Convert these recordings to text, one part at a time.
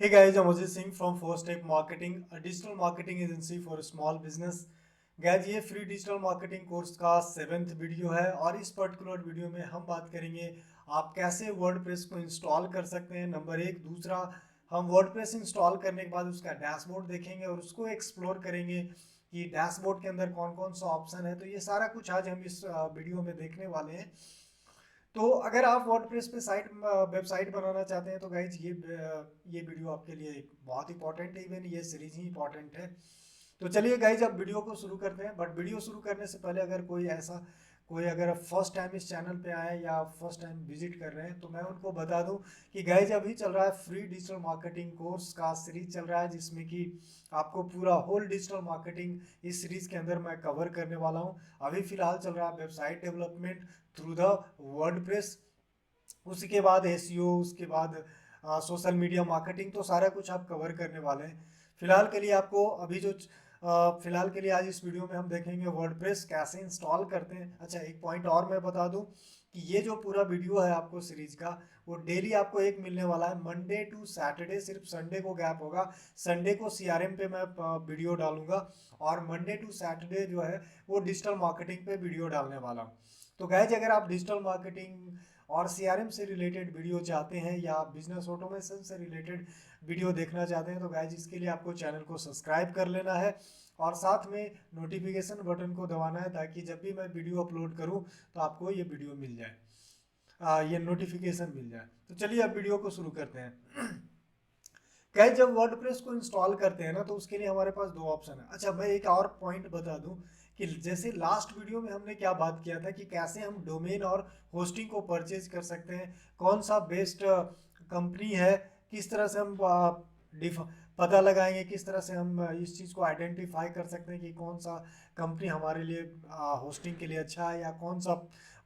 Hey guys, I'm Ajay Singh from Four Step Marketing, a digital marketing agency for small business. Guys ये free digital marketing course का 7th video है और इस particular video में हम बात करेंगे आप कैसे वर्डप्रेस को इंस्टॉल कर सकते हैं। नंबर एक। दूसरा, हम वर्डप्रेस इंस्टॉल करने के बाद उसका डैशबोर्ड देखेंगे और उसको एक्सप्लोर करेंगे कि डैशबोर्ड के अंदर कौन कौन सा ऑप्शन है। तो ये सारा कुछ आज हम इस वीडियो में देखने वाले हैं। तो अगर आप वर्डप्रेस पे वेबसाइट बनाना चाहते हैं तो गाइज ये वीडियो आपके लिए बहुत इंपॉर्टेंट है। इवन ये सीरीज ही इंपॉर्टेंट है। तो चलिए गाइज अब वीडियो को शुरू करते हैं। बट वीडियो शुरू करने से पहले अगर कोई अगर फर्स्ट टाइम इस चैनल पे आए या फर्स्ट टाइम विजिट कर रहे हैं तो मैं उनको बता दूं कि गाइज अभी चल रहा है फ्री डिजिटल मार्केटिंग कोर्स का सीरीज चल रहा है, जिसमें कि आपको पूरा होल डिजिटल मार्केटिंग इस सीरीज के अंदर मैं कवर करने वाला हूं। अभी फिलहाल चल रहा है website development through the WordPress, उसी के बाद एसईओ, उसके बाद सोशल मीडिया मार्केटिंग। तो सारा कुछ आप कवर करने वाले हैं। फिलहाल के लिए आपको अभी जो फिलहाल के लिए आज इस वीडियो में हम देखेंगे वर्डप्रेस कैसे इंस्टॉल करते हैं। अच्छा, एक पॉइंट और मैं बता दूं कि ये जो पूरा वीडियो है आपको सीरीज का, वो डेली आपको एक मिलने वाला है, मंडे टू सैटरडे। सिर्फ संडे को गैप होगा। संडे को सीआरएम पे मैं वीडियो डालूंगा और मंडे टू सैटरडे जो है वो डिजिटल मार्केटिंग पे वीडियो डालने वाला हूँ। तो गाइज अगर आप डिजिटल मार्केटिंग और सीआरएम से रिलेटेड वीडियो चाहते हैं या बिजनेस ऑटोमेशन से रिलेटेड वीडियो देखना चाहते हैं तो गाइज इसके लिए आपको चैनल को सब्सक्राइब कर लेना है और साथ में नोटिफिकेशन बटन को दबाना है, ताकि जब भी मैं वीडियो अपलोड करूं तो आपको ये वीडियो मिल जाए, ये नोटिफिकेशन मिल जाए। तो चलिए अब वीडियो को शुरू करते हैं। गाइस जब वर्डप्रेस को इंस्टॉल करते हैं ना तो उसके लिए हमारे पास दो ऑप्शन है। अच्छा, मैं एक और पॉइंट बता दूं कि जैसे लास्ट वीडियो में हमने क्या बात किया था कि कैसे हम डोमेन और होस्टिंग को परचेज कर सकते हैं, कौन सा बेस्ट कंपनी है, किस तरह से हम पता लगाएंगे, किस तरह से हम इस चीज़ को आइडेंटिफाई कर सकते हैं कि कौन सा कंपनी हमारे लिए होस्टिंग के लिए अच्छा है या कौन सा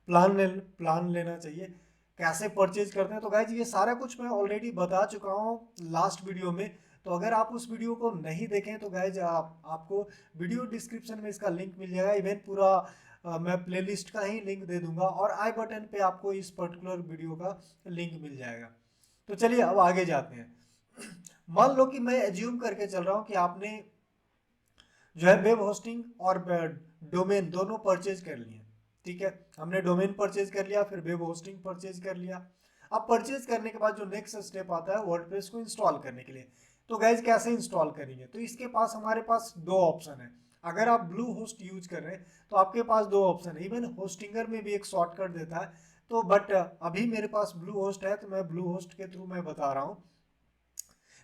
प्लान लेना चाहिए, कैसे परचेज करते हैं। तो गाइज ये सारा कुछ मैं ऑलरेडी बता चुका हूँ लास्ट वीडियो में। तो अगर आप उस वीडियो को नहीं देखें तो गाइज आपको वीडियो डिस्क्रिप्शन में इसका लिंक मिल जाएगा। इवन पूरा मैं प्लेलिस्ट का ही लिंक दे दूंगा और आई बटन पे आपको इस पर्टिकुलर वीडियो का लिंक मिल जाएगा। तो चलिए अब आगे जाते हैं। मान लो कि मैं एज्यूम करके चल रहा हूँ कि आपने जो है वेब होस्टिंग और डोमेन दोनों परचेज कर लिए। ठीक है, हमने डोमेन परचेज कर लिया, फिर वेब होस्टिंग परचेज कर लिया। अब परचेज करने के बाद जो नेक्स्ट स्टेप आता है वर्डप्रेस को इंस्टॉल करने के लिए। तो गाइज कैसे इंस्टॉल करेंगे, तो इसके पास हमारे पास दो ऑप्शन है। अगर आप ब्लू होस्ट यूज कर रहे हैं तो आपके पास दो ऑप्शन है। इवन होस्टिंगर में भी एक शॉर्टकट देता है। तो बट अभी मेरे पास ब्लू होस्ट है तो मैं ब्लू होस्ट के थ्रू मैं बता रहा हूँ।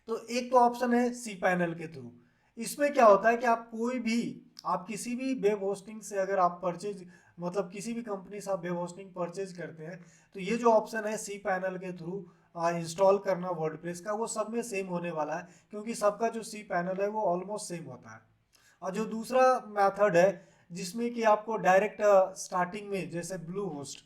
तो एक तो ऑप्शन है सी पैनल के थ्रू। इसमें क्या होता है कि आप किसी भी वेब होस्टिंग से अगर आप परचेज मतलब किसी भी कंपनी से आप वेब होस्टिंग परचेज करते हैं तो ये जो ऑप्शन है सी पैनल के थ्रू इंस्टॉल करना वर्डप्रेस का, वो सब में सेम होने वाला है, क्योंकि सबका जो सी पैनल है वो ऑलमोस्ट सेम होता है। और जो दूसरा मेथड है जिसमें कि आपको डायरेक्ट स्टार्टिंग में जैसे ब्लू होस्ट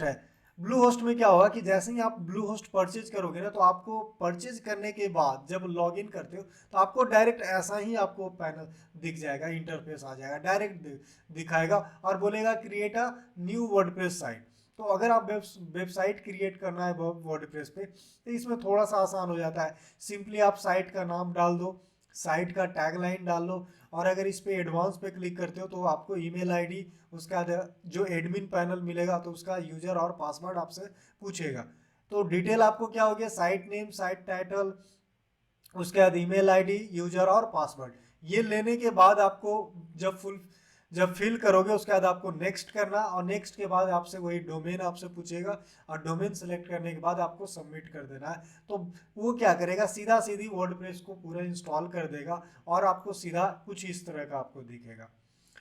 है। ब्लू होस्ट में क्या होगा कि जैसे ही आप ब्लू होस्ट परचेज करोगे ना तो आपको परचेज करने के बाद जब लॉग इन करते हो तो आपको डायरेक्ट ऐसा ही आपको पैनल दिख जाएगा, इंटरफेस आ जाएगा, डायरेक्ट दिखाएगा और बोलेगा create a new WordPress site. तो अगर आप वेबसाइट क्रिएट करना है वर्डप्रेस पे तो इसमें थोड़ा सा आसान हो जाता है। सिंपली आप साइट का नाम डाल दो, साइट का टैगलाइन डाल लो और अगर इस पे एडवांस पे क्लिक करते हो तो आपको ईमेल आईडी, उसका जो एडमिन पैनल मिलेगा तो उसका यूजर और पासवर्ड आपसे पूछेगा। तो डिटेल आपको क्या हो गया, साइट नेम, साइट टाइटल, उसके बाद ईमेल आईडी, यूजर और पासवर्ड। ये लेने के बाद आपको जब फिल करोगे उसके बाद आपको नेक्स्ट करना और नेक्स्ट के बाद आपसे वही डोमेन आपसे पूछेगा और डोमेन सेलेक्ट करने के बाद आपको सबमिट कर देना है। तो वो क्या करेगा, सीधा सीधी वर्डप्रेस को पूरा इंस्टॉल कर देगा और आपको सीधा कुछ इस तरह का आपको दिखेगा।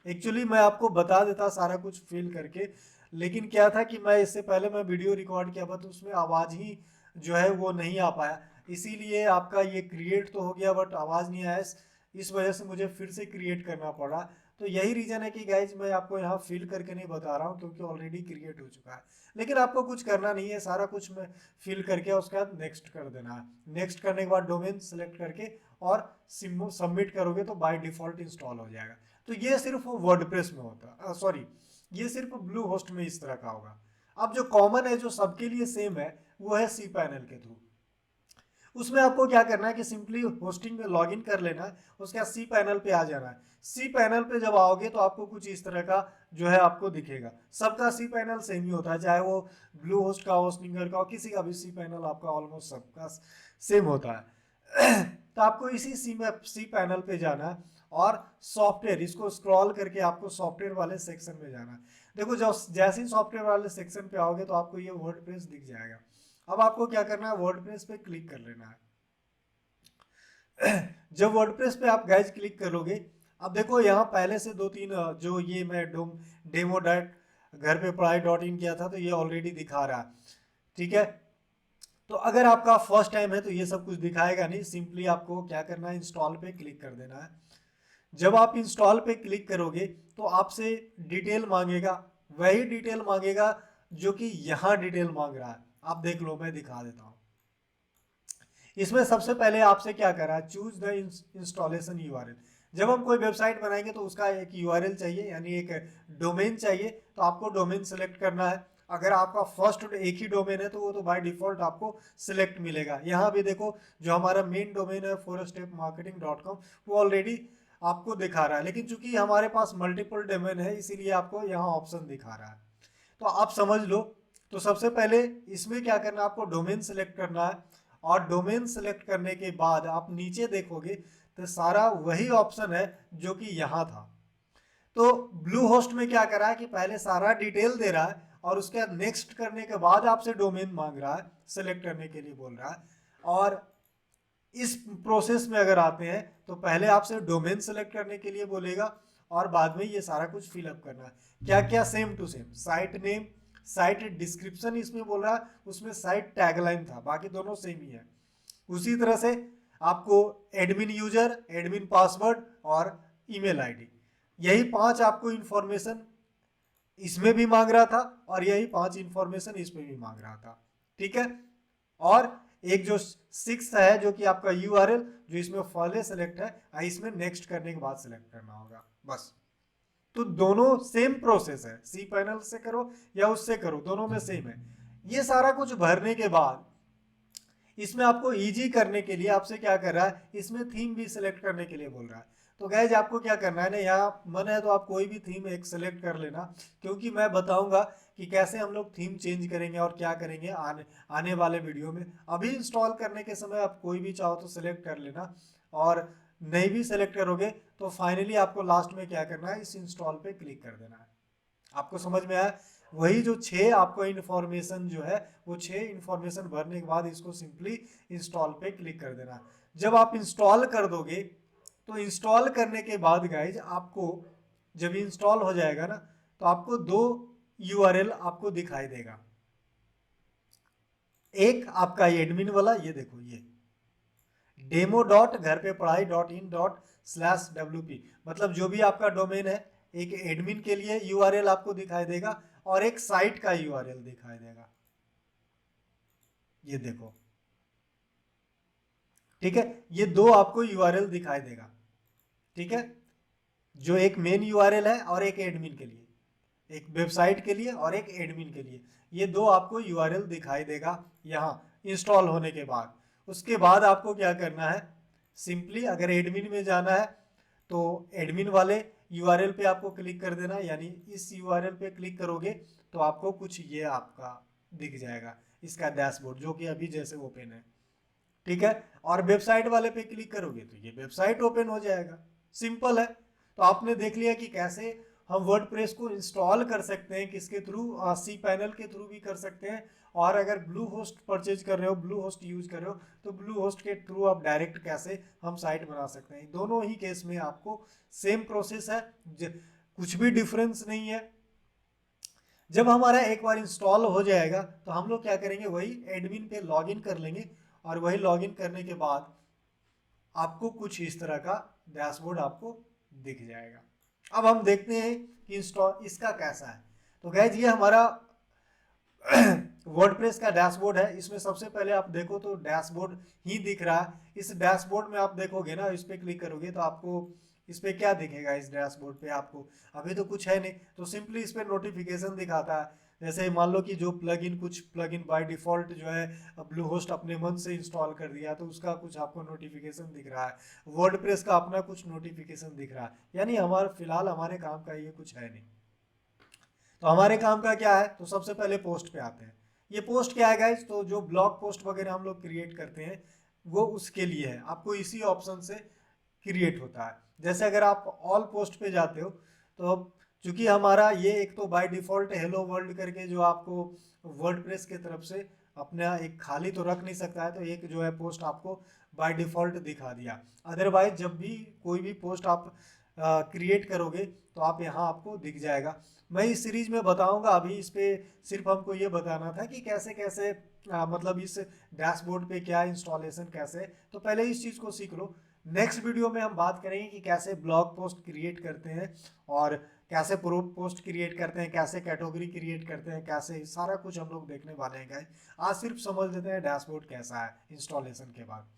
एक्चुअली मैं आपको बता देता सारा कुछ फिल करके, लेकिन क्या था कि मैं इससे पहले मैं वीडियो रिकॉर्ड किया था तो उसमें आवाज़ ही जो है वो नहीं आ पाया, इसीलिए आपका ये क्रिएट तो हो गया बट आवाज़ नहीं आया। इस वजह से मुझे फिर से क्रिएट करना पड़ा। तो यही रीज़न है कि गाइज मैं आपको यहाँ फिल करके नहीं बता रहा हूँ क्योंकि ऑलरेडी क्रिएट हो चुका है। लेकिन आपको कुछ करना नहीं है, सारा कुछ मैं फिल करके उसके बाद नेक्स्ट कर देना है। नेक्स्ट करने के बाद डोमेन सेलेक्ट करके और सबमिट करोगे तो बाय डिफॉल्ट इंस्टॉल हो जाएगा। तो ये सिर्फ वर्डप्रेस में होता है, सॉरी ये सिर्फ ब्लू होस्ट में इस तरह का होगा। अब जो कॉमन है जो सबके लिए सेम है वो है सी पैनल के थ्रू। उसमें आपको क्या करना है कि सिंपली होस्टिंग में लॉगिन कर लेना है, उसके बाद सी पैनल पे आ जाना है। सी पैनल पे जब आओगे तो आपको कुछ इस तरह का जो है आपको दिखेगा। सबका सी पैनल सेम ही होता है, चाहे वो ब्लू होस्ट का हो, स्निंगर का हो, किसी का भी सी पैनल आपका ऑलमोस्ट सबका सेम होता है। तो आपको इसी सी पैनल पे जाना है और सॉफ्टवेयर, इसको स्क्रॉल करके आपको सॉफ्टवेयर वाले सेक्शन में जाना है। देखो जब जैसे ही सॉफ्टवेयर वाले सेक्शन पे आओगे तो आपको ये वर्डप्रेस दिख जाएगा। अब आपको क्या करना है, वर्डप्रेस पे क्लिक कर लेना है। जब वर्डप्रेस पे आप गाइज क्लिक करोगे, अब देखो यहाँ पहले से 2-3 जो ये मैं डेमो डॉट घर पे पढ़ाई .in किया था तो ये ऑलरेडी दिखा रहा है, ठीक है। तो अगर आपका फर्स्ट टाइम है तो ये सब कुछ दिखाएगा नहीं, सिंपली आपको क्या करना है, इंस्टॉल पे क्लिक कर देना है। जब आप इंस्टॉल पे क्लिक करोगे तो आपसे डिटेल मांगेगा, वही डिटेल मांगेगा जो कि यहाँ डिटेल मांग रहा है। आप देख लो, मैं दिखा देता हूँ। इसमें सबसे पहले आपसे क्या कर रहा है, चूज द इंस्टॉलेशन यूआरएल। जब हम कोई वेबसाइट बनाएंगे तो उसका एक यूआरएल चाहिए, यानी एक डोमेन चाहिए, तो आपको डोमेन सेलेक्ट करना है। अगर आपका फर्स्ट एक ही डोमेन है तो वो तो बाय डिफॉल्ट आपको सिलेक्ट मिलेगा। यहाँ भी देखो जो हमारा मेन डोमेन है forstepmarketing.com वो ऑलरेडी आपको दिखा रहा है, लेकिन चूंकि हमारे पास मल्टीपल डोमेन है इसीलिए आपको यहाँ ऑप्शन दिखा रहा है। तो आप समझ लो, तो सबसे पहले इसमें क्या करना है, आपको डोमेन सेलेक्ट करना है और डोमेन सेलेक्ट करने के बाद आप नीचे देखोगे तो सारा वही ऑप्शन है जो कि यहाँ था। तो ब्लू होस्ट में क्या कर रहा है कि पहले सारा डिटेल दे रहा है और उसके बाद नेक्स्ट करने के बाद आपसे डोमेन मांग रहा है, सेलेक्ट करने के लिए बोल रहा है। और इस प्रोसेस में अगर आते हैं तो पहले आपसे डोमेन सेलेक्ट करने के लिए बोलेगा और बाद में ये सारा कुछ फिलअप करना है। क्या क्या, same to same, site name, site description इसमें बोल रहा है, उसमें साइट टैगलाइन था, बाकी दोनों सेम ही है। उसी तरह से आपको एडमिन यूजर, एडमिन पासवर्ड और ईमेल आईडी, यही 5 आपको इंफॉर्मेशन इसमें भी मांग रहा था और यही 5 इंफॉर्मेशन इसमें भी मांग रहा था, ठीक है। और एक जो 6 है जो कि आपका यूआरएल जो इसमें पहले सेलेक्ट है, इसमें नेक्स्ट करने के बाद सेलेक्ट करना होगा, बस। तो दोनों सेम प्रोसेस है, सी पैनल से करो या उससे करो, दोनों में सेम है। ये सारा कुछ भरने के बाद इसमें आपको इजी करने के लिए आपसे क्या कर रहा है, इसमें थीम भी सिलेक्ट करने के लिए बोल रहा है। तो गाइज आपको क्या करना है ना, यहाँ मन है तो आप कोई भी थीम एक सिलेक्ट कर लेना, क्योंकि मैं बताऊंगा कि कैसे हम लोग थीम चेंज करेंगे और क्या करेंगे आने वाले वीडियो में। अभी इंस्टॉल करने के समय आप कोई भी चाहो तो सिलेक्ट कर लेना, और नहीं भी सिलेक्ट करोगे तो फाइनली आपको लास्ट में क्या करना है, इस इंस्टॉल पे क्लिक कर देना है। आपको समझ में आया? वही जो 6 आपको इन्फॉर्मेशन जो है वो 6 इन्फॉर्मेशन भरने के बाद इसको सिंपली इंस्टॉल पे क्लिक कर देना। जब आप इंस्टॉल कर दोगे तो इंस्टॉल करने के बाद गाइज आपको जब इंस्टॉल हो जाएगा ना तो आपको 2 यूआरएल आपको दिखाई देगा। एक आपका एडमिन वाला, ये देखो, ये demo.घर-पे-पढ़ाई.in/wp, मतलब जो भी आपका डोमेन है, एक एडमिन के लिए यूआरएल आपको दिखाई देगा और एक साइट का यूआरएल दिखाई देगा, ये देखो, ठीक है। ये 2 आपको यूआरएल दिखाई देगा, ठीक है, जो एक मेन यूआरएल है और एक एडमिन के लिए, एक वेबसाइट के लिए और एक एडमिन के लिए, ये 2 आपको यूआरएल दिखाई देगा यहाँ इंस्टॉल होने के बाद। उसके बाद आपको क्या करना है, सिंपली अगर एडमिन में जाना है तो एडमिन वाले यूआरएल पे आपको क्लिक कर देना, यानी इस यूआरएल पे क्लिक करोगे तो आपको कुछ ये आपका दिख जाएगा, इसका डैशबोर्ड जो कि अभी जैसे ओपन है, ठीक है। और वेबसाइट वाले पे क्लिक करोगे तो ये वेबसाइट ओपन हो जाएगा, सिंपल है। तो आपने देख लिया कि कैसे हम वर्डप्रेस को इंस्टॉल कर सकते हैं, किसके थ्रू, सी पैनल के थ्रू भी कर सकते हैं, और अगर ब्लू होस्ट परचेज कर रहे हो, ब्लू होस्ट यूज कर रहे हो तो ब्लू होस्ट के थ्रू आप डायरेक्ट कैसे हम साइट बना सकते हैं। दोनों ही केस में आपको सेम प्रोसेस है, कुछ भी डिफरेंस नहीं है। जब हमारा एक बार इंस्टॉल हो जाएगा तो हम लोग क्या करेंगे, वही एडमिन पे लॉगिन कर लेंगे और वही लॉगिन करने के बाद आपको कुछ इस तरह का डैशबोर्ड आपको दिख जाएगा। अब हम देखते हैं कि इंस्टॉल इसका कैसा है। तो गाइज ये हमारा वर्डप्रेस का डैशबोर्ड है। इसमें सबसे पहले आप देखो तो डैशबोर्ड ही दिख रहा है। इस डैशबोर्ड में आप देखोगे ना, इस पे क्लिक करोगे तो आपको इस पे क्या दिखेगा, इस डैशबोर्ड पे आपको अभी तो कुछ है नहीं, तो सिंपली इस पे नोटिफिकेशन दिखाता है। जैसे मान लो कि जो प्लगइन कुछ प्लगइन बाय डिफॉल्ट जो है ब्लू होस्ट अपने मन से इंस्टॉल कर दिया तो उसका कुछ आपको नोटिफिकेशन दिख रहा है, वर्डप्रेस का अपना कुछ नोटिफिकेशन दिख रहा है, यानी हमारा फिलहाल हमारे काम का ये कुछ है नहीं। तो हमारे काम का क्या है, तो सबसे पहले पोस्ट पे आते हैं। ये पोस्ट क्या है गाइज, तो जो ब्लॉग पोस्ट वगैरह हम लोग क्रिएट करते हैं वो उसके लिए है, आपको इसी ऑप्शन से क्रिएट होता है। जैसे अगर आप ऑल पोस्ट पे जाते हो तो चूंकि हमारा ये एक तो बाय डिफॉल्ट हेलो वर्ल्ड करके जो आपको वर्डप्रेस की तरफ से अपना एक खाली तो रख नहीं सकता है, तो एक जो है पोस्ट आपको बाय डिफॉल्ट दिखा दिया। अदरवाइज जब भी कोई भी पोस्ट आप क्रिएट करोगे तो आप यहाँ आपको दिख जाएगा। मैं इस सीरीज में बताऊंगा, अभी इस पे सिर्फ हमको ये बताना था कि कैसे कैसे मतलब इस डैशबोर्ड पे क्या इंस्टॉलेशन कैसे, तो पहले इस चीज़ को सीख लो। नेक्स्ट वीडियो में हम बात करेंगे कि कैसे ब्लॉग पोस्ट क्रिएट करते हैं और कैसे प्रो पोस्ट क्रिएट करते हैं, कैसे कैटेगरी क्रिएट करते हैं, कैसे सारा कुछ हम लोग देखने वाले हैं गाइस। आज सिर्फ समझ लेते हैं डैशबोर्ड कैसा है इंस्टॉलेशन के बाद।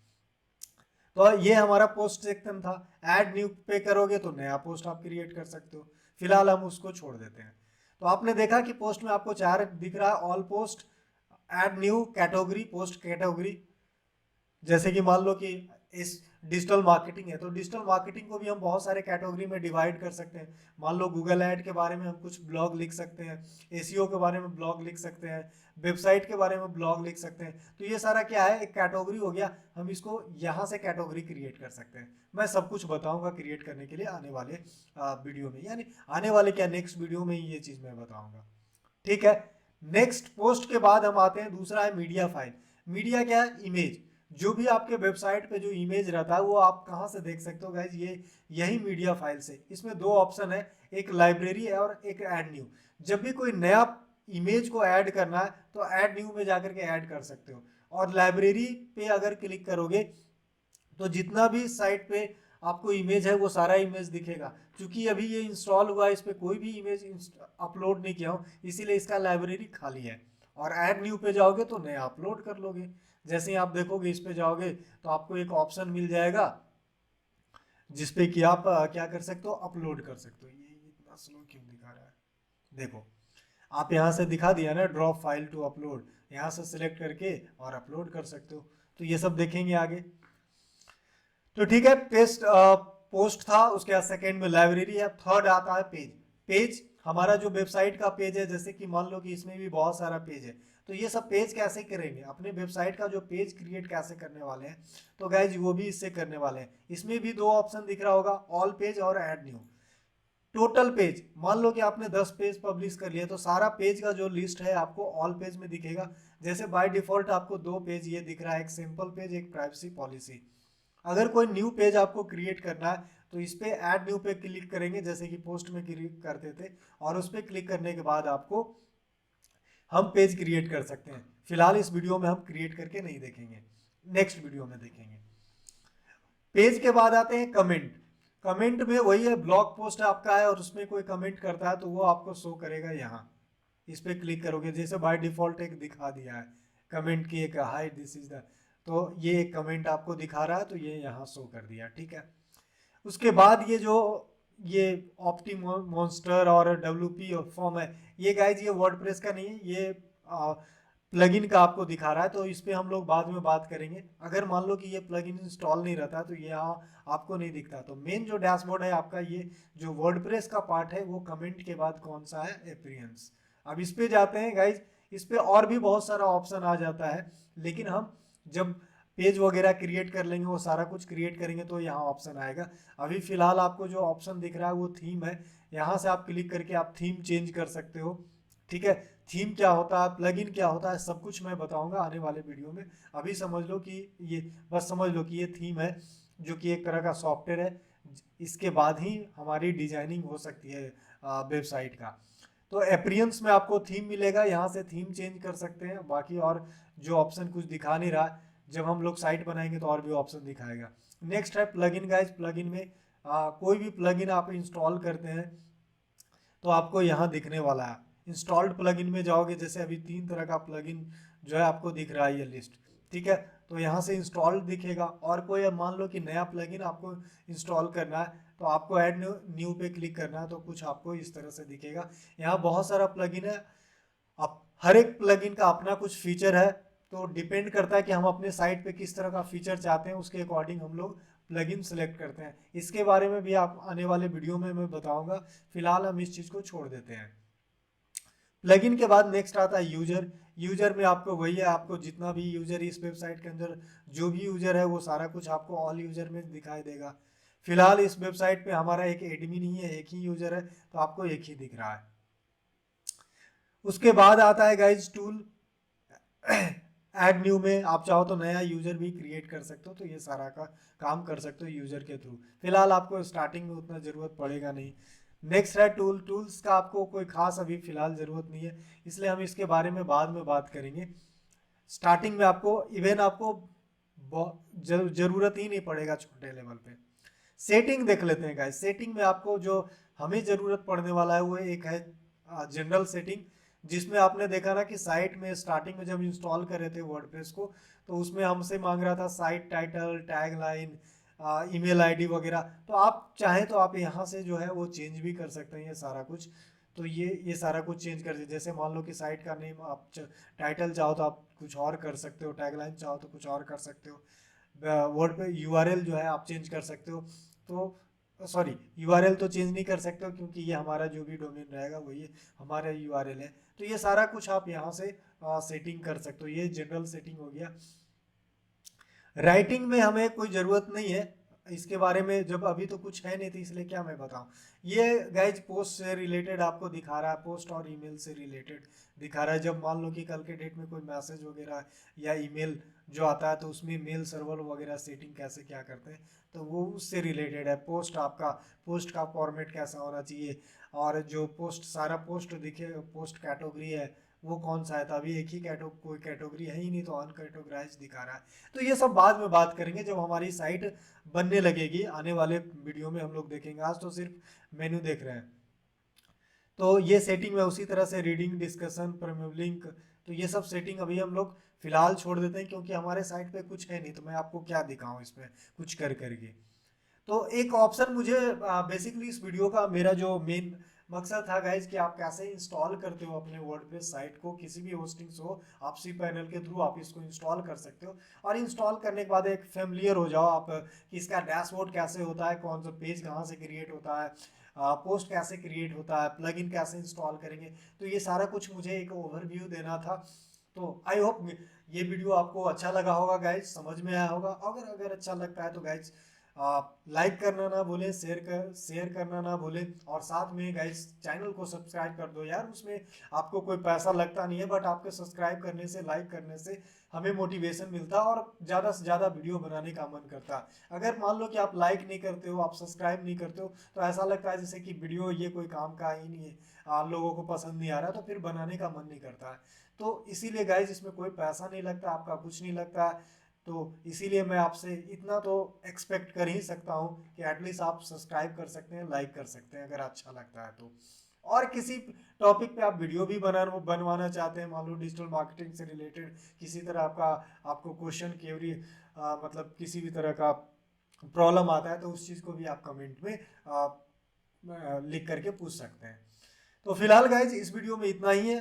तो ये हमारा पोस्ट सेक्शन था। ऐड न्यू पे करोगे तो नया पोस्ट आप क्रिएट कर सकते हो, फिलहाल हम उसको छोड़ देते हैं। तो आपने देखा कि पोस्ट में आपको 4 दिख रहा है, all post, add new, category, post category. जैसे कि मान लो कि इस डिजिटल मार्केटिंग है तो डिजिटल मार्केटिंग को भी हम बहुत सारे कैटेगरी में डिवाइड कर सकते हैं। मान लो गूगल ऐड के बारे में हम कुछ ब्लॉग लिख सकते हैं, एसईओ के बारे में ब्लॉग लिख सकते हैं, वेबसाइट के बारे में ब्लॉग लिख सकते हैं। तो ये सारा क्या है, एक कैटेगरी हो गया, हम इसको यहाँ से कैटेगरी क्रिएट कर सकते हैं। मैं सब कुछ बताऊंगा क्रिएट करने के लिए आने वाले वीडियो में, यानी आने वाले क्या नेक्स्ट वीडियो में ये चीज़ मैं बताऊंगा। ठीक है, नेक्स्ट पोस्ट के बाद हम आते हैं, दूसरा है मीडिया फाइल। मीडिया क्या है, इमेज। जो भी आपके वेबसाइट पे जो इमेज रहता है वो आप कहाँ से देख सकते हो गाइज, ये यही मीडिया फाइल से। इसमें 2 ऑप्शन है, एक लाइब्रेरी है और एक ऐड न्यू। जब भी कोई नया इमेज को ऐड करना है तो ऐड न्यू में जाकर के ऐड कर सकते हो, और लाइब्रेरी पे अगर क्लिक करोगे तो जितना भी साइट पे आपको इमेज है वो सारा इमेज दिखेगा। क्योंकि अभी ये इंस्टॉल हुआ है, इस पर कोई भी इमेज अपलोड नहीं किया हूँ, इसीलिए इसका लाइब्रेरी खाली है। और ऐड न्यू पे जाओगे तो नया अपलोड कर लोगे। जैसे ही आप देखोगे इस पे जाओगे तो आपको एक ऑप्शन मिल जाएगा जिसपे कि आप क्या कर सकते हो, अपलोड कर सकते हो। ये इतना स्लो क्यों दिखा रहा है, देखो आप यहाँ से दिखा दिया ना, ड्रॉप फाइल टू अपलोड, यहाँ से सिलेक्ट करके और अपलोड कर सकते हो। तो ये सब देखेंगे आगे। तो ठीक है, पेस्ट पोस्ट था, उसके बाद सेकेंड में लाइब्रेरी है, थर्ड आता है पेज। पेज हमारा जो वेबसाइट का पेज है, जैसे कि मान लो कि इसमें भी बहुत सारा पेज है, तो ये सब पेज कैसे करेंगे, अपने वेबसाइट का जो पेज क्रिएट कैसे करने वाले हैं, तो गाइज वो भी इससे करने वाले हैं। इसमें भी 2 ऑप्शन दिख रहा होगा, ऑल पेज और ऐड न्यू। टोटल पेज, मान लो कि आपने 10 पेज पब्लिश कर लिया तो सारा पेज का जो लिस्ट है आपको ऑल पेज में दिखेगा। जैसे बाय डिफॉल्ट आपको 2 पेज ये दिख रहा है, एक सिंपल पेज, एक प्राइवेसी पॉलिसी। अगर कोई न्यू पेज आपको क्रिएट करना है तो इस पे ऐड न्यू पे क्लिक करेंगे, जैसे कि पोस्ट में क्लिक करते थे, और उस पर क्लिक करने के बाद आपको हम पेज क्रिएट कर सकते हैं। फिलहाल इस वीडियो में हम क्रिएट करके नहीं देखेंगे, नेक्स्ट वीडियो में देखेंगे। पेज के बाद आते हैं कमेंट। कमेंट में वही है, ब्लॉग पोस्ट आपका है और उसमें कोई कमेंट करता है तो वो आपको शो करेगा यहाँ। इस पर क्लिक करोगे, जैसे बाय डिफॉल्ट एक दिखा दिया है कमेंट की, एक हाई दिस इज द, तो ये एक कमेंट आपको दिखा रहा है तो ये यहाँ शो कर दिया। ठीक है, उसके बाद ये जो ये ऑप्टी मॉन्स्टर और डब्ल्यूपी फॉर्म है, ये गाइज ये वर्डप्रेस का नहीं है, ये प्लगइन का आपको दिखा रहा है, तो इस पे हम लोग बाद में बात करेंगे। अगर मान लो कि ये प्लगइन इंस्टॉल नहीं रहता तो ये यहाँ आपको नहीं दिखता। तो मेन जो डैशबोर्ड है आपका, ये जो वर्डप्रेस का पार्ट है वो कमेंट के बाद कौन सा है, अपीयरेंस। अब इस पे जाते हैं गाइज, इस पे और भी बहुत सारा ऑप्शन आ जाता है, लेकिन हम जब पेज वगैरह क्रिएट कर लेंगे, वो सारा कुछ क्रिएट करेंगे तो यहाँ ऑप्शन आएगा। अभी फिलहाल आपको जो ऑप्शन दिख रहा है वो थीम है, यहाँ से आप क्लिक करके आप थीम चेंज कर सकते हो। ठीक है, थीम क्या होता है, प्लगइन क्या होता है, सब कुछ मैं बताऊंगा आने वाले वीडियो में। अभी समझ लो कि ये, बस समझ लो कि ये थीम है जो कि एक तरह का सॉफ्टवेयर है, इसके बाद ही हमारी डिजाइनिंग हो सकती है वेबसाइट का। तो अपीयरेंस में आपको थीम मिलेगा, यहाँ से थीम चेंज कर सकते हैं। बाकी और जो ऑप्शन कुछ दिखा नहीं रहा, जब हम लोग साइट बनाएंगे तो और भी ऑप्शन दिखाएगा। नेक्स्ट है प्लगइन गाइज। प्लगइन में कोई भी प्लगइन आप इंस्टॉल करते हैं तो आपको यहाँ दिखने वाला है। इंस्टॉल्ड प्लगइन में जाओगे, जैसे अभी 3 तरह का प्लगइन जो है आपको दिख रहा है ये लिस्ट। ठीक है, तो यहाँ से इंस्टॉल्ड दिखेगा। और कोई मान लो कि नया प्लगइन आपको इंस्टॉल करना है तो आपको ऐड न्यू पे क्लिक करना है, तो कुछ आपको इस तरह से दिखेगा। यहाँ बहुत सारा प्लगइन है अब हर एक प्लगइन का अपना कुछ फीचर है, तो डिपेंड करता है कि हम अपने साइट पे किस तरह का फीचर चाहते हैं, उसके अकॉर्डिंग हम लोग प्लगइन सेलेक्ट करते हैं। इसके बारे में भी आप आने वाले वीडियो में मैं बताऊंगा, फिलहाल हम इस चीज़ को छोड़ देते हैं। प्लगइन के बाद नेक्स्ट आता है यूजर। यूजर में आपको वही है, आपको जितना भी यूजर इस वेबसाइट के अंदर जो भी यूजर है वो सारा कुछ आपको ऑल यूजर में दिखाई देगा। फिलहाल इस वेबसाइट पे हमारा एक एडमिन ही है, एक ही यूजर है, तो आपको एक ही दिख रहा है। उसके बाद आता है गाइज टूल। ऐड न्यू में आप चाहो तो नया यूजर भी क्रिएट कर सकते हो, तो ये सारा का काम कर सकते हो यूजर के थ्रू। फिलहाल आपको स्टार्टिंग में उतना ज़रूरत पड़ेगा नहीं। नेक्स्ट है टूल। टूल्स का आपको कोई खास अभी फिलहाल ज़रूरत नहीं है, इसलिए हम इसके बारे में बाद में बात करेंगे। स्टार्टिंग में आपको इवन आपको ज़रूरत ही नहीं पड़ेगा छोटे लेवल पे। सेटिंग देख लेते हैं गाइस। सेटिंग में आपको जो हमें ज़रूरत पड़ने वाला है वो एक है जनरल सेटिंग, जिसमें आपने देखा ना कि साइट में स्टार्टिंग में जब इंस्टॉल कर रहे थे वर्डप्रेस को, तो उसमें हमसे मांग रहा था site title, tag line, email ID वगैरह। तो आप चाहें तो आप यहाँ से जो है वो चेंज भी कर सकते हैं ये सारा कुछ। तो ये सारा कुछ चेंज कर दीजिए। जैसे मान लो कि साइट का नेम आप टाइटल चाहो तो आप कुछ और कर सकते हो, टैग लाइन चाहो तो कुछ और कर सकते हो, वर्ड पे यूआरएल जो है आप चेंज कर सकते हो। तो सॉरी, यूआरएल तो चेंज नहीं कर सकते हो क्योंकि ये हमारा जो भी डोमेन रहेगा वही हमारा यूआरएल है। तो ये सारा कुछ आप यहाँ से सेटिंग कर सकते हो। ये जनरल सेटिंग हो गया। राइटिंग में हमें कोई ज़रूरत नहीं है इसके बारे में, जब अभी तो कुछ है नहीं, तो इसलिए क्या मैं बताऊं। ये गाइज पोस्ट से रिलेटेड आपको दिखा रहा है, पोस्ट और ईमेल से रिलेटेड दिखा रहा है। जब मान लो कि कल के डेट में कोई मैसेज वगैरह या ईमेल जो आता है, तो उसमें मेल सर्वर वगैरह सेटिंग कैसे क्या करते हैं, तो वो उससे रिलेटेड है। पोस्ट आपका, पोस्ट का फॉर्मेट कैसा होना चाहिए, और जो पोस्ट सारा पोस्ट दिखे, पोस्ट कैटेगरी है वो कौन सा है। तो अभी एक ही कोई कैटेगरी है ही नहीं, तो अनकैटेगराइज दिखा रहा है। तो ये सब बाद में बात करेंगे जब हमारी साइट बनने लगेगी, आने वाले वीडियो में हम लोग देखेंगे। आज तो सिर्फ मेनू देख रहे हैं। तो ये सेटिंग में उसी तरह से रीडिंग, डिस्कशन, प्रीमियम लिंक, तो ये सब सेटिंग अभी हम लोग फिलहाल छोड़ देते हैं क्योंकि हमारे साइट पे कुछ है नहीं, तो मैं आपको क्या दिखाऊं इसमें कुछ कर करके। तो एक ऑप्शन मुझे बेसिकली इस वीडियो का मेरा जो मेन मकसद था गाइज कि आप कैसे इंस्टॉल करते हो अपने वर्डप्रेस साइट को, किसी भी होस्टिंग से हो, आप सी पैनल के थ्रू आप इसको इंस्टॉल कर सकते हो। और इंस्टॉल करने के बाद एक फेमिलियर हो जाओ आप कि इसका डैशबोर्ड कैसे होता है, कौन सा पेज कहाँ से क्रिएट होता है, पोस्ट कैसे क्रिएट होता है, प्लगइन कैसे इंस्टॉल करेंगे। तो ये सारा कुछ मुझे एक ओवरव्यू देना था। तो आई होप ये वीडियो आपको अच्छा लगा होगा गाइज, समझ में आया होगा। अगर अगर अच्छा लगता है तो गाइज लाइक करना ना भूलें, शेयर करना ना भूलें, और साथ में गाइस चैनल को सब्सक्राइब कर दो यार। उसमें आपको कोई पैसा लगता नहीं है, बट आपके सब्सक्राइब करने से, लाइक करने से हमें मोटिवेशन मिलता है और ज़्यादा से ज़्यादा वीडियो बनाने का मन करता है। अगर मान लो कि आप लाइक नहीं करते हो, आप सब्सक्राइब नहीं करते हो, तो ऐसा लगता है जैसे कि वीडियो ये कोई काम का ही नहीं है, लोगों को पसंद नहीं आ रहा, तो फिर बनाने का मन नहीं करता है। तो इसीलिए गाइज इसमें कोई पैसा नहीं लगता, आपका कुछ नहीं लगता है। तो इसीलिए मैं आपसे इतना तो एक्सपेक्ट कर ही सकता हूँ कि एटलीस्ट आप सब्सक्राइब कर सकते हैं, लाइक कर सकते हैं अगर अच्छा लगता है तो। और किसी टॉपिक पे आप वीडियो भी बनवाना चाहते हैं, मान लो डिजिटल मार्केटिंग से रिलेटेड किसी तरह आपको क्वेश्चन क्वेरी, मतलब किसी भी तरह का प्रॉब्लम आता है, तो उस चीज़ को भी आप कमेंट में लिख करके पूछ सकते हैं। तो फिलहाल गाइज इस वीडियो में इतना ही है।